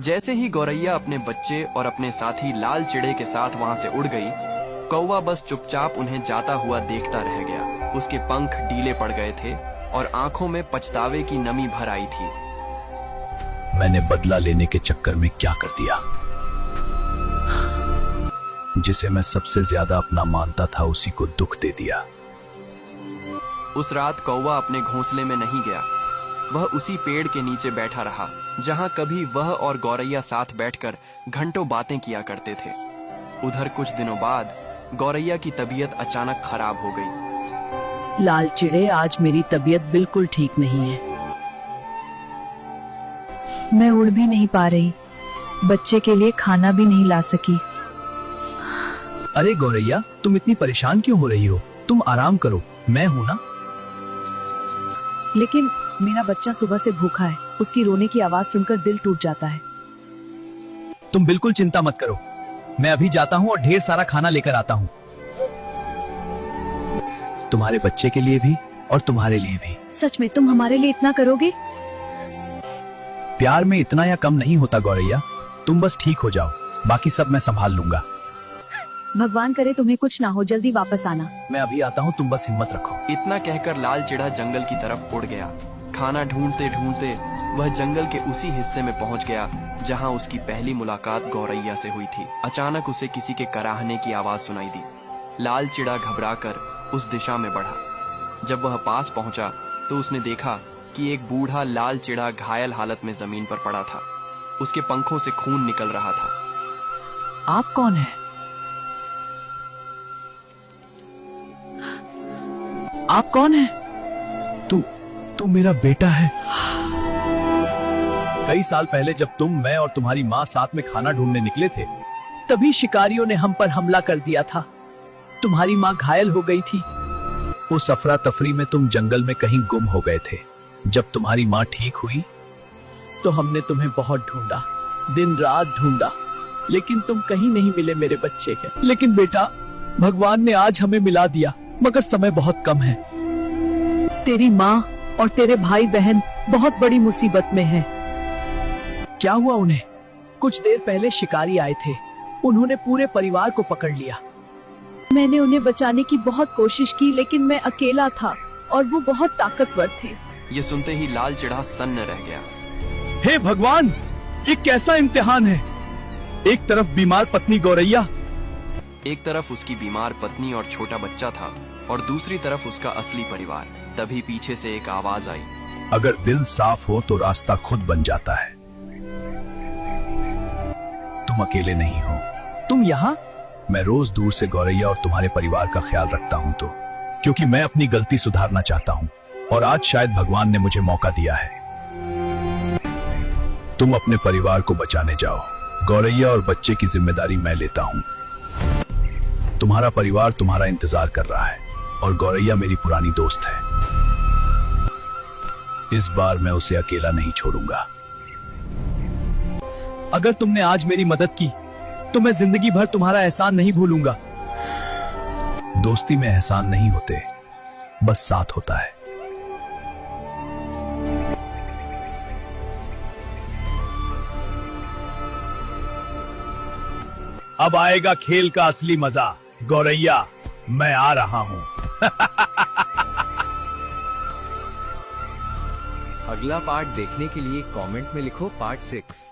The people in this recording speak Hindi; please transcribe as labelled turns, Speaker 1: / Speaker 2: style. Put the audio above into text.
Speaker 1: जैसे ही गौरैया अपने बच्चे और अपने साथी लाल चिड़े के साथ वहां से उड़ गई, कौवा बस चुपचाप उन्हें जाता हुआ देखता रह गया। उसके पंख ढीले पड़ गए थे और आंखों में पछतावे की नमी भर आई थी।
Speaker 2: मैंने बदला लेने के चक्कर में क्या कर दिया? जिसे मैं सबसे ज्यादा अपना मानता था उसी को दुख दे दिया।
Speaker 1: उस रात कौवा अपने घोंसले में नहीं गया। वह उसी पेड़ के नीचे बैठा रहा जहां कभी वह और गौरैया साथ बैठकर घंटों बातें किया करते थे। उधर कुछ दिनों बाद गौरैया की तबीयत अचानक खराब हो गई।
Speaker 3: लाल चिड़े, आज मेरी तबीयत बिल्कुल ठीक नहीं है।
Speaker 4: मैं उड़ भी नहीं पा रही, बच्चे के लिए खाना भी नहीं ला सकी।
Speaker 2: अरे गौरैया, तुम इतनी परेशान क्यों हो रही हो? तुम आराम करो, मैं हूं ना।
Speaker 3: लेकिन मेरा बच्चा सुबह से भूखा है, उसकी रोने की आवाज सुनकर दिल टूट जाता है।
Speaker 2: तुम बिल्कुल चिंता मत करो, मैं अभी जाता हूँ और ढेर सारा खाना लेकर आता हूँ। तुम्हारे बच्चे के लिए भी और तुम्हारे लिए भी।
Speaker 4: सच में तुम हमारे लिए इतना करोगे?
Speaker 2: प्यार में इतना या कम नहीं होता गौरैया, तुम बस ठीक हो जाओ, बाकी सब मैं संभाल लूंगा।
Speaker 4: भगवान करे तुम्हें कुछ ना हो, जल्दी वापस आना।
Speaker 2: मैं अभी आता हूँ, तुम बस हिम्मत रखो।
Speaker 1: इतना कहकर लाल चिड़ा जंगल की तरफ उड़ गया। खाना ढूंढते ढूंढते वह जंगल के उसी हिस्से में पहुंच गया जहां उसकी पहली मुलाकात गौरैया से हुई थी। अचानक उसे किसी के कराहने की आवाज सुनाई दी। लाल चिड़ा घबराकर उस दिशा में बढ़ा। जब वह पास पहुंचा तो उसने देखा कि एक बूढ़ा लाल चिड़ा घायल हालत में जमीन पर पड़ा था। उसके पंखों से खून निकल रहा था।
Speaker 3: आप कौन हैं? आप कौन हैं?
Speaker 2: तू मेरा बेटा है। कई साल पहले जब तुम, मैं और तुम्हारी माँ साथ में खाना ढूंढने निकले थे,
Speaker 3: तभी शिकारियों ने हम पर हमला कर दिया था। तुम्हारी माँ घायल हो गई थी।
Speaker 2: उस अफरा तफरी में तुम जंगल में कहीं गुम हो गए थे। जब तुम्हारी माँ ठीक हुई
Speaker 3: तो हमने तुम्हें बहुत ढूंढा, दिन रात ढूंढा, लेकिन तुम कहीं नहीं मिले मेरे बच्चे के। लेकिन बेटा, भगवान ने आज हमें मिला दिया, मगर समय बहुत कम है। तेरी माँ और तेरे भाई बहन बहुत बड़ी मुसीबत में हैं। क्या हुआ उन्हें? कुछ देर पहले शिकारी आए थे, उन्होंने पूरे परिवार को पकड़ लिया। मैंने उन्हें बचाने की बहुत कोशिश की, लेकिन मैं अकेला था और वो बहुत ताकतवर थे।
Speaker 1: ये सुनते ही लाल चिड़ा सन्न रह गया।
Speaker 2: हे भगवान, ये कैसा इम्तिहान है? एक तरफ बीमार पत्नी गौरैया,
Speaker 1: एक तरफ उसकी बीमार पत्नी और छोटा बच्चा था और दूसरी तरफ उसका असली परिवार। तभी पीछे से एक आवाज आई।
Speaker 2: अगर दिल साफ हो तो रास्ता खुद बन जाता है। तुम अकेले नहीं हो।
Speaker 3: तुम यहाँ?
Speaker 2: मैं रोज दूर से गौरैया और तुम्हारे परिवार का ख्याल रखता हूँ, तो क्योंकि मैं अपनी गलती सुधारना चाहता हूँ और आज शायद भगवान ने मुझे मौका दिया है। तुम अपने परिवार को बचाने जाओ। गौरैया और बच्चे की जिम्मेदारी मैं लेता हूँ। तुम्हारा परिवार तुम्हारा इंतजार कर रहा है और गौरैया मेरी पुरानी दोस्त है। इस बार मैं उसे अकेला नहीं छोड़ूंगा।
Speaker 3: अगर तुमने आज मेरी मदद की तो मैं जिंदगी भर तुम्हारा एहसान नहीं भूलूंगा।
Speaker 2: दोस्ती में एहसान नहीं होते, बस साथ होता है। अब आएगा खेल का असली मजा। गौरैया, मैं आ रहा हूं।
Speaker 5: अगला पार्ट देखने के लिए कमेंट में लिखो पार्ट 6।